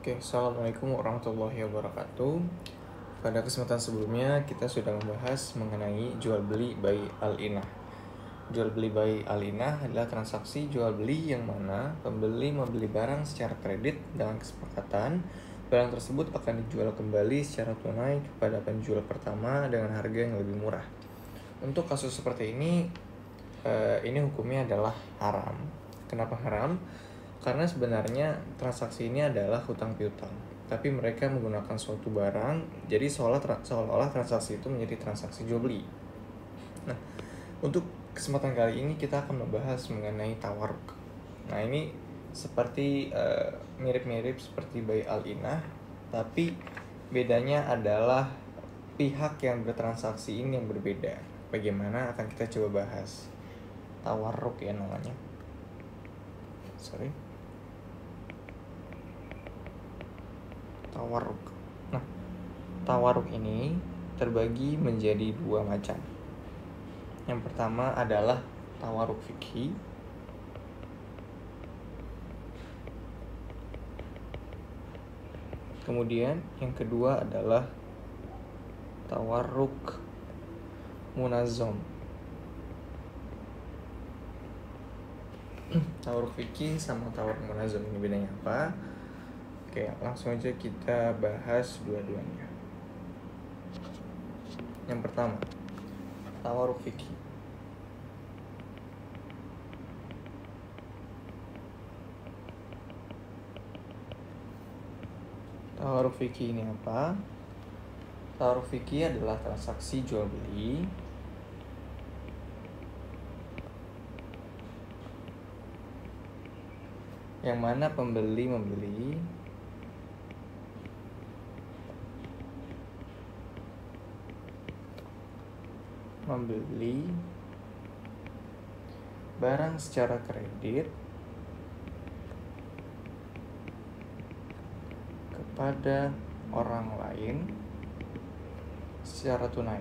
Oke, assalamualaikum warahmatullahi wabarakatuh. Pada kesempatan sebelumnya kita sudah membahas mengenai jual beli by al-inah. Jual beli by al-inah adalah transaksi jual beli yang mana pembeli membeli barang secara kredit dengan kesepakatan barang tersebut akan dijual kembali secara tunai kepada penjual pertama dengan harga yang lebih murah. Untuk kasus seperti ini hukumnya adalah haram. Kenapa haram? Karena sebenarnya transaksi ini adalah hutang piutang, tapi mereka menggunakan suatu barang, jadi seolah-olah transaksi itu menjadi transaksi jual beli. Nah, untuk kesempatan kali ini kita akan membahas mengenai tawarruk. Nah, ini seperti mirip-mirip seperti bay al-inah, tapi bedanya adalah pihak yang bertransaksi ini yang berbeda. Bagaimana akan kita coba bahas. Tawarruk ya namanya. Tawarruk. Nah, tawarruk ini terbagi menjadi dua macam. Yang pertama adalah tawarruk fikhi. Kemudian yang kedua adalah tawarruk munazzam. Tawarruk fikih sama tawarruk munazzam ini bedanya apa? Oke, langsung aja kita bahas dua-duanya. Yang pertama, tawarruk fikih. Tawarruk fikih ini apa? Tawarruk fikih adalah transaksi jual beli yang mana pembeli membeli barang secara kredit kepada orang lain secara tunai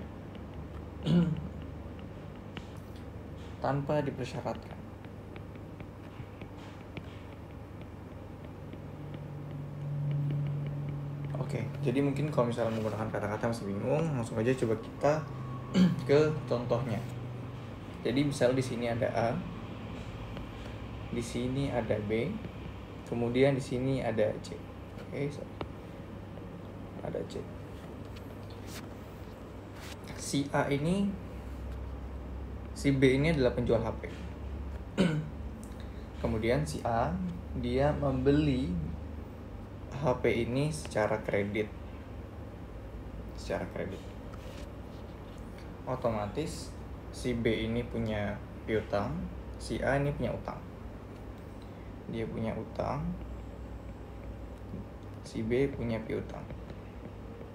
tanpa dipersyaratkan. Oke, jadi mungkin kalau misalnya menggunakan kata-kata masih bingung, langsung aja coba kita ke contohnya. Jadi misalnya di sini ada A, di sini ada B, kemudian di sini ada C. Oke, ada C. Si A ini, si B ini adalah penjual HP. Kemudian si A dia membeli HP ini secara kredit. Otomatis si B ini punya piutang, si A ini punya utang. Dia punya utang, si B punya piutang.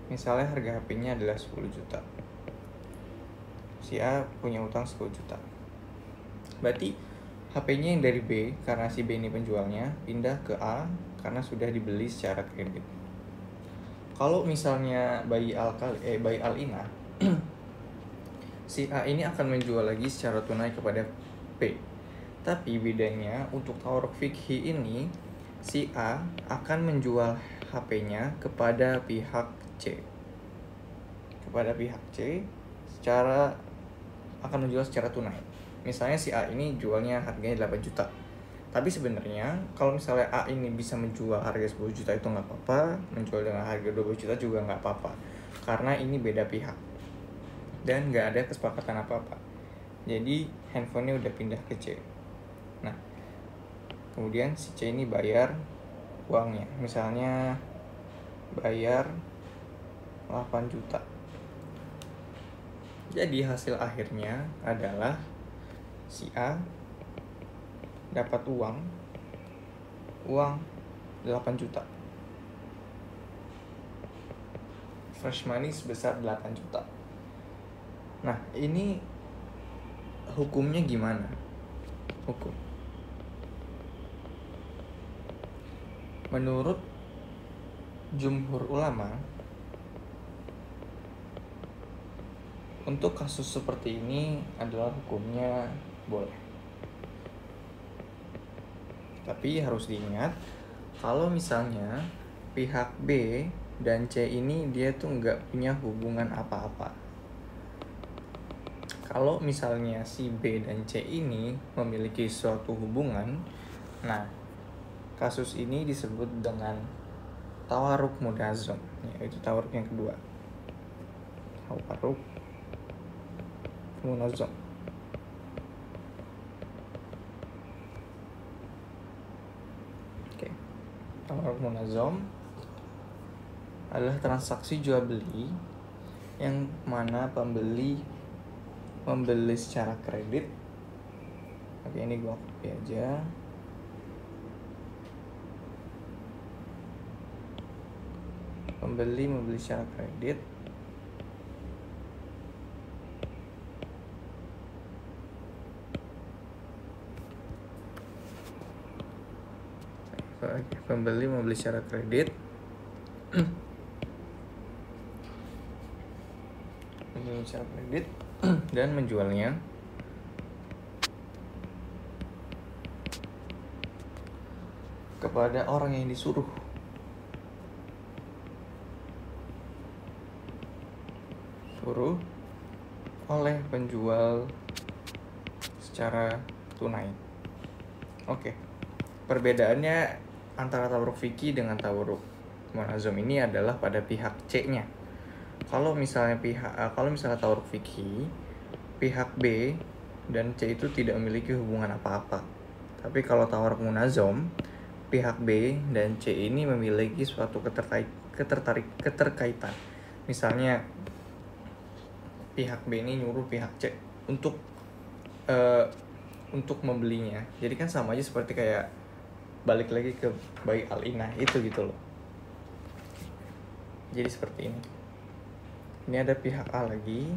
Misalnya harga HP-nya adalah 10 juta. Si A punya utang 10 juta. Berarti HP-nya yang dari B, karena si B ini penjualnya, pindah ke A karena sudah dibeli secara kredit. Kalau misalnya by al-inah, si A ini akan menjual lagi secara tunai kepada B. Tapi bedanya untuk tawarruk fikhi ini, si A akan menjual HP-nya kepada pihak C. Akan menjual secara tunai. Misalnya si A ini jualnya harganya 8 juta. Tapi sebenarnya kalau misalnya A ini bisa menjual harga 10 juta itu nggak apa-apa, menjual dengan harga 20 juta juga nggak apa-apa, karena ini beda pihak dan nggak ada kesepakatan apa-apa. Jadi handphonenya udah pindah ke C. Nah, kemudian si C ini bayar uangnya, misalnya bayar 8 juta. Jadi hasil akhirnya adalah si A dapat uang 8 juta. Fresh money sebesar 8 juta. Nah, ini hukumnya gimana? Menurut jumhur ulama, untuk kasus seperti ini adalah hukumnya boleh. Tapi harus diingat, kalau misalnya pihak B dan C ini dia tuh nggak punya hubungan apa-apa. Kalau misalnya si B dan C ini memiliki suatu hubungan, nah kasus ini disebut dengan tawaruk munazam, yaitu tawaruk yang kedua. Tawaruk munazam. Oke. Tawaruk munazam adalah transaksi jual beli yang mana pembeli membeli secara kredit. Oke, ini gua copy aja. Pembeli membeli secara kredit pembeli membeli secara kredit membeli secara kredit dan menjualnya kepada orang yang disuruh oleh penjual secara tunai. Oke. Perbedaannya antara tawaruk fikih dengan tawaruk munazam ini adalah pada pihak C-nya. Kalau misalnya tawaruk fikih, pihak B dan C itu tidak memiliki hubungan apa-apa. Tapi kalau tawaruk munazam, pihak B dan C ini memiliki suatu keterkaitan. Misalnya pihak B ini nyuruh pihak C untuk membelinya. Jadi kan sama aja seperti kayak balik lagi ke bai al-inah itu gitu loh. Jadi seperti ini. Ini ada pihak A lagi,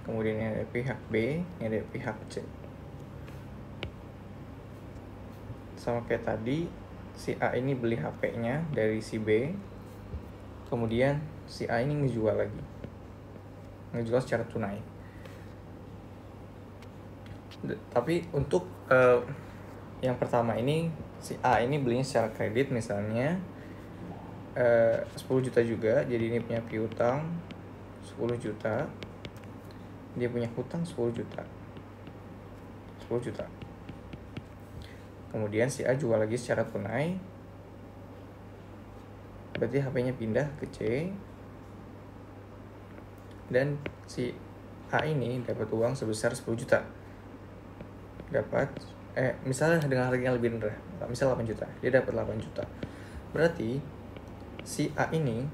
kemudian ini ada pihak B, ini ada pihak C. Sama kayak tadi, si A ini beli HP-nya dari si B, kemudian si A ini ngejual lagi. Ngejual secara tunai. Tapi untuk yang pertama ini, si A ini belinya secara kredit misalnya 10 juta juga. Jadi ini punya piutang 10 juta, dia punya hutang 10 juta. Kemudian si A jual lagi secara tunai, berarti HP-nya pindah ke C, dan si A ini dapat uang sebesar 10 juta. Misalnya dengan harga yang lebih rendah, misal 8 juta, dia dapat 8 juta. Berarti si A ini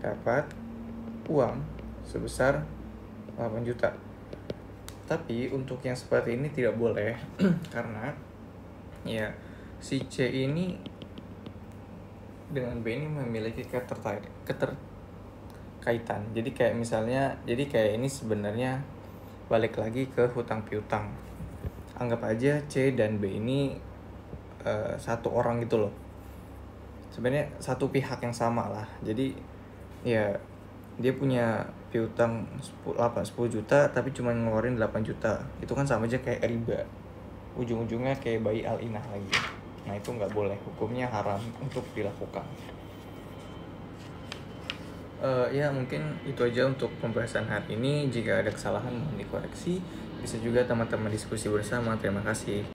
dapat uang sebesar 8 juta. Tapi untuk yang seperti ini tidak boleh karena ya si C ini dengan B ini memiliki keterkaitan. Jadi kayak ini sebenarnya balik lagi ke hutang piutang. Anggap aja C dan B ini satu orang gitu loh. Sebenarnya satu pihak yang sama lah. Jadi ya dia punya piutang 10 juta tapi cuma ngeluarin 8 juta. Itu kan sama aja kayak riba. Ujung-ujungnya kayak bai al-inah lagi. Nah, itu nggak boleh, hukumnya haram untuk dilakukan. Ya mungkin itu aja untuk pembahasan hari ini. Jika ada kesalahan mohon dikoreksi. Bisa juga teman-teman diskusi bersama. Terima kasih.